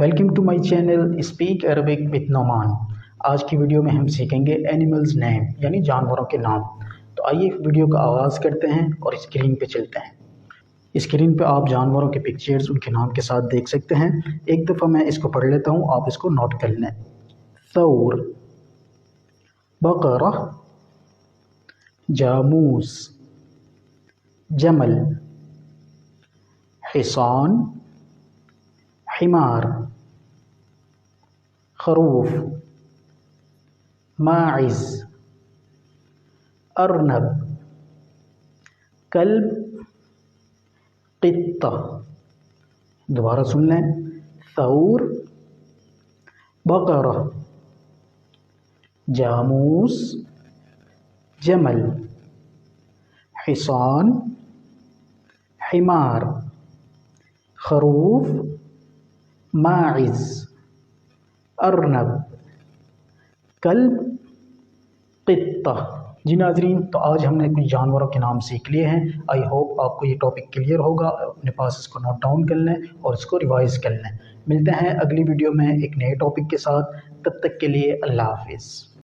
Welcome to my channel speak Arabic with Nouman. آج کی video میں ہم سیکھیں گے اینیملز نیم یعنی جانوروں کے نام۔ تو آئیے ویڈیو کا آغاز کرتے ہیں اور اسکرین پہ چلتے ہیں۔ اسکرین پہ آپ جانوروں کے پکچرز ان کے نام کے ساتھ دیکھ سکتے ہیں۔ ایک دفعہ میں اس کو پڑھ لیتا ہوں، آپ اس کو نوٹ کر لیں۔ ثور، بقرہ، جاموس، جمل، حصان، حمار، خروف، ماعز، ارنب، کلب، قطہ۔ دوبارہ سن لیں، ثور، بقرہ، جاموس، جمل، حصان، حمار، خروف، ماعز، ارنب، کلب، قطہ۔ جی ناظرین، تو آج ہم نے کچھ جانوروں کے نام سیکھ لیے ہیں۔ آئی ہوپ آپ کو یہ ٹاپک کلیئر ہوگا، اپنے پاس اس کو نوٹ ڈاؤن کر لیں اور اس کو ریوائز کر لیں۔ ملتے ہیں اگلی ویڈیو میں ایک نئے ٹاپک کے ساتھ، تب تک کے لیے اللہ حافظ۔